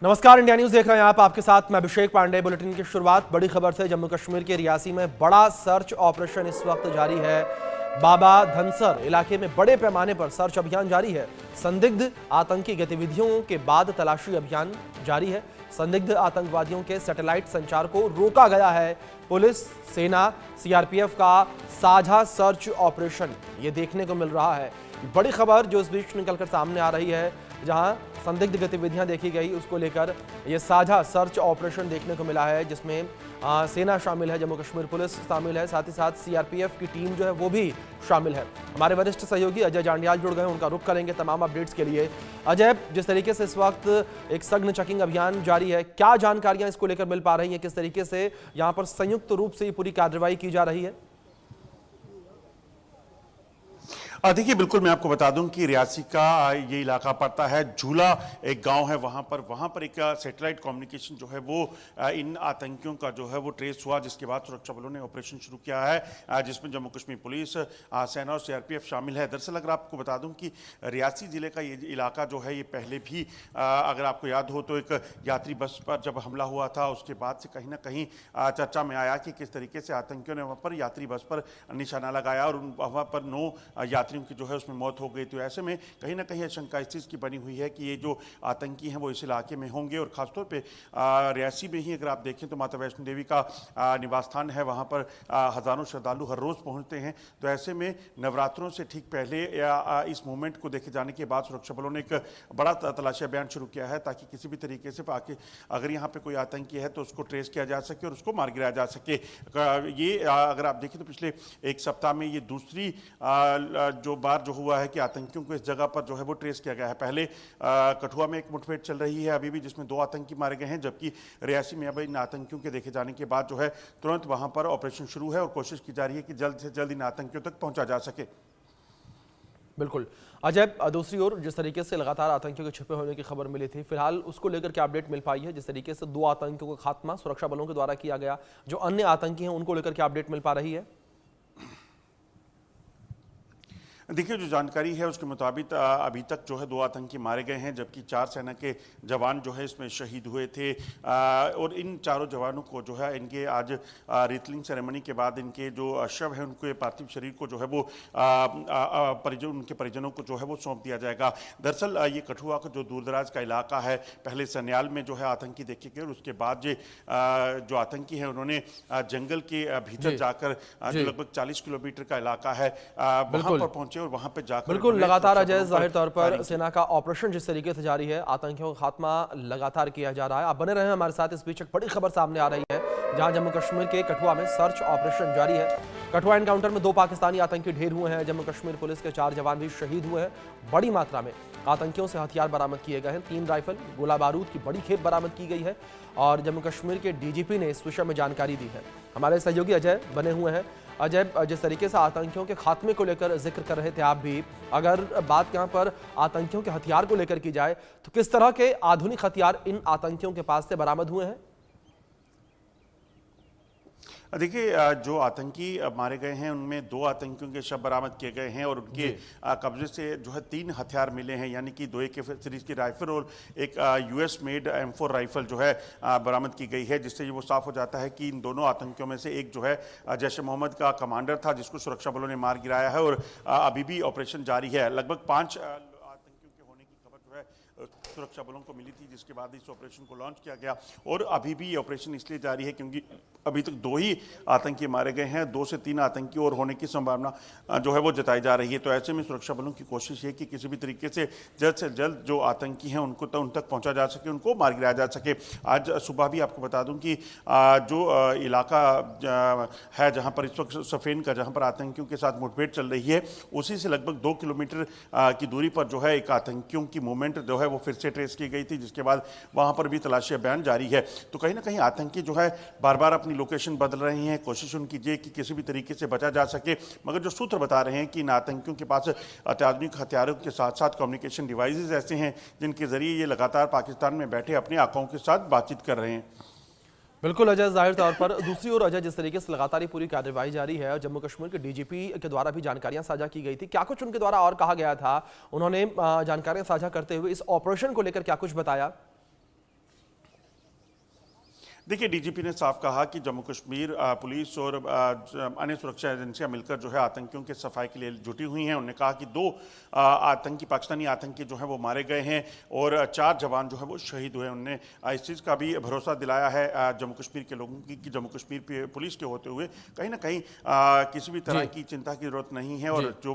नमस्कार, India news देख रहे हैं आप। आपके साथ मैं अभिषेक पांडे। बुलेटिन की शुरुआत बड़ी खबर से। जम्मू कश्मीर के रियासी में बड़ा सर्च ऑपरेशन इस वक्त जारी है। बाबा धनसर इलाके में बड़े पैमाने पर सर्च अभियान जारी है। संदिग्ध आतंकी गतिविधियों के बाद तलाशी अभियान जारी है। संदिग्ध आतंकवादियों के सैटेलाइट संचार को रोका गया है। पुलिस, सेना, सीआरपीएफ का साझा सर्च ऑपरेशन ये देखने को मिल रहा है। बड़ी खबर जो इस बीच निकलकर सामने आ रही है, जहां संदिग्ध गतिविधियां देखी गई, उसको लेकर यह साझा सर्च ऑपरेशन देखने को मिला है, जिसमें सेना शामिल है, जम्मू कश्मीर पुलिस शामिल है, साथ ही साथ सीआरपीएफ की टीम जो है वो भी शामिल है। हमारे वरिष्ठ सहयोगी अजय जांडियाल जुड़ गए, उनका रुख करेंगे तमाम अपडेट्स के लिए। अजय, जिस तरीके से इस वक्त एक सघन चेकिंग अभियान जारी है, क्या जानकारियां इसको लेकर मिल पा रही हैं? किस तरीके से यहाँ पर संयुक्त रूप से ये पूरी कार्रवाई की जा रही है? देखिए, बिल्कुल मैं आपको बता दूं कि रियासी का ये इलाका पड़ता है, झूला एक गांव है, वहां पर एक सैटेलाइट कम्युनिकेशन जो है वो इन आतंकियों का जो है वो ट्रेस हुआ, जिसके बाद सुरक्षा बलों ने ऑपरेशन शुरू किया है, जिसमें जम्मू कश्मीर पुलिस, सेना और सीआरपीएफ शामिल है। दरअसल अगर आपको बता दूं कि रियासी जिले का ये इलाका जो है ये पहले भी अगर आपको याद हो तो एक यात्री बस पर जब हमला हुआ था, उसके बाद से कहीं ना कहीं चर्चा में आया कि किस तरीके से आतंकियों ने वहां पर यात्री बस पर निशाना लगाया और वहां पर 9 यात्रियों की जो है उसमें मौत हो गई। तो ऐसे में कहीं ना कहीं आशंका इस चीज़ की बनी हुई है कि ये जो आतंकी हैं वो इस इलाके में होंगे, और खासतौर पे रियासी में ही अगर आप देखें तो माता वैष्णो देवी का निवास स्थान है, वहाँ पर हज़ारों श्रद्धालु हर रोज़ पहुँचते हैं। तो ऐसे में नवरात्रों से ठीक पहले इस मूवमेंट को देखे जाने के बाद सुरक्षा बलों ने एक बड़ा तलाशी अभियान शुरू किया है, ताकि किसी भी तरीके से अगर यहाँ पे कोई आतंकी है तो उसको ट्रेस किया जा सके और उसको मार गिराया जा सके। ये अगर आप देखें तो पिछले एक सप्ताह में ये दूसरी जो बार जो हुआ है कि आतंकियों को इस जगह पर जो है वो ट्रेस किया गया है। पहले कठुआ में एक मुठभेड़ चल रही है अभी भी, जिसमें 2 आतंकी मारे गए हैं, जबकि रियासी में अब इन आतंकियों के देखे जाने के बाद जो है तुरंत वहां पर ऑपरेशन शुरू है और कोशिश की जा रही है कि जल्द से जल्द इन आतंकियों तक पहुंचा जा सके। बिल्कुल अजय, दूसरी ओर जिस तरीके से लगातार आतंकियों के छिपे होने की खबर मिली थी, फिलहाल उसको लेकर क्या अपडेट मिल पाई है? जिस तरीके से 2 आतंकियों का खात्मा सुरक्षा बलों के द्वारा किया गया, जो अन्य आतंकी हैं उनको लेकर क्या अपडेट मिल पा रही है? देखिए, जो जानकारी है उसके मुताबिक अभी तक जो है 2 आतंकी मारे गए हैं, जबकि 4 सेना के जवान जो है इसमें शहीद हुए थे। और इन चारों जवानों को जो है इनके आज रिटलिंग सेरेमनी के बाद इनके जो शव है उनके पार्थिव शरीर को जो है वो उनके परिजनों को जो है वो सौंप दिया जाएगा। दरअसल ये कठुआ का जो दूरदराज का इलाका है, पहले सन्याल में जो है आतंकी देखे गए और उसके बाद जो आतंकी है उन्होंने जंगल के भीतर जाकर जो लगभग 40 किलोमीटर का इलाका है वहां पर पहुंचे और वहां पे जाकर बिल्कुल लगातार अजय, जाहिर तौर पर सेना का ऑपरेशन जिस तरीके से जारी है, आतंकियों का खात्मा लगातार किया जा रहा है। आप बने रहे हमारे साथ। इस बीच एक बड़ी खबर सामने आ रही है, जहां जम्मू कश्मीर के कठुआ में सर्च ऑपरेशन जारी है। कठुआ एनकाउंटर में 2 पाकिस्तानी आतंकी ढेर हुए हैं। जम्मू कश्मीर पुलिस के 4 जवान भी शहीद हुए हैं। बड़ी मात्रा में आतंकियों से हथियार बरामद किए गए हैं। 3 राइफल, गोला बारूद की बड़ी खेप बरामद की गई है और जम्मू कश्मीर के डीजीपी ने इस विषय में जानकारी दी है। हमारे सहयोगी अजय बने हुए हैं। अजय, जिस तरीके से आतंकियों के खात्मे को लेकर जिक्र कर रहे थे आप भी, अगर बात यहाँ पर आतंकियों के हथियार को लेकर की जाए तो किस तरह के आधुनिक हथियार इन आतंकियों के पास से बरामद हुए हैं? देखिए, जो आतंकी मारे गए हैं उनमें 2 आतंकियों के शव बरामद किए गए हैं और उनके कब्जे से जो है 3 हथियार मिले हैं, यानी कि 2 AK सीरीज की राइफल और एक US मेड M4 राइफल जो है बरामद की गई है, जिससे ये वो साफ हो जाता है कि इन दोनों आतंकियों में से एक जो है जैश ए मोहम्मद का कमांडर था, जिसको सुरक्षा बलों ने मार गिराया है और अभी भी ऑपरेशन जारी है। लगभग 5 आतंकियों के होने की खबर जो है सुरक्षा बलों को मिली थी, जिसके बाद इस ऑपरेशन को लॉन्च किया गया और अभी भी ये ऑपरेशन इसलिए जारी है क्योंकि अभी तक 2 ही आतंकी मारे गए हैं, 2 से 3 आतंकी और होने की संभावना जो है वो जताई जा रही है। तो ऐसे में सुरक्षा बलों की कोशिश है कि किसी भी तरीके से जल्द जो आतंकी हैं उनको उन तक पहुंचा जा सके, उनको मार गिराया जा सके। आज सुबह भी आपको बता दूं कि जो इलाका है जहां पर इस वक्त सफेन का, जहां पर आतंकियों के साथ मुठभेड़ चल रही है, उसी से लगभग 2 किलोमीटर की दूरी पर जो है एक आतंकियों की मूवमेंट जो है वो फिर से ट्रेस की गई थी, जिसके बाद वहां पर भी तलाशी अभियान जारी है। तो कहीं ना कहीं आतंकी जो है बार बार अपनी लोकेशन बदल रहे हैं, कोशिश उनकी ये कि किसी भी तरीके से बचा जा सके, मगर जो सूत्र बता रहे हैं कि इन आतंकियों के पास अत्याधुनिक हथियारों के साथ साथ कम्युनिकेशन डिवाइसेज ऐसे हैं जिनके जरिए ये लगातार पाकिस्तान में बैठे अपने आकाओं के साथ बातचीत कर रहे हैं। बिल्कुल अजय, जाहिर तौर पर दूसरी ओर अजय, जिस तरीके से लगातार ये पूरी कार्रवाई जारी है, जम्मू कश्मीर के डीजीपी के द्वारा भी जानकारियां साझा की गई थी, क्या कुछ उनके द्वारा और कहा गया था? उन्होंने जानकारियां साझा करते हुए इस ऑपरेशन को लेकर क्या कुछ बताया? देखिए, डीजीपी ने साफ कहा कि जम्मू कश्मीर पुलिस और अन्य सुरक्षा एजेंसियां मिलकर जो है आतंकियों के सफाई के लिए जुटी हुई हैं। उन्होंने कहा कि 2 आतंकी, पाकिस्तानी आतंकी जो है वो मारे गए हैं और 4 जवान जो है वो शहीद हुए। उन्होंने इस चीज़ का भी भरोसा दिलाया है जम्मू कश्मीर के लोगों की कि जम्मू कश्मीर पुलिस के होते हुए कहीं ना कहीं किसी भी तरह जी। की चिंता की जरूरत नहीं है और जी। जो भी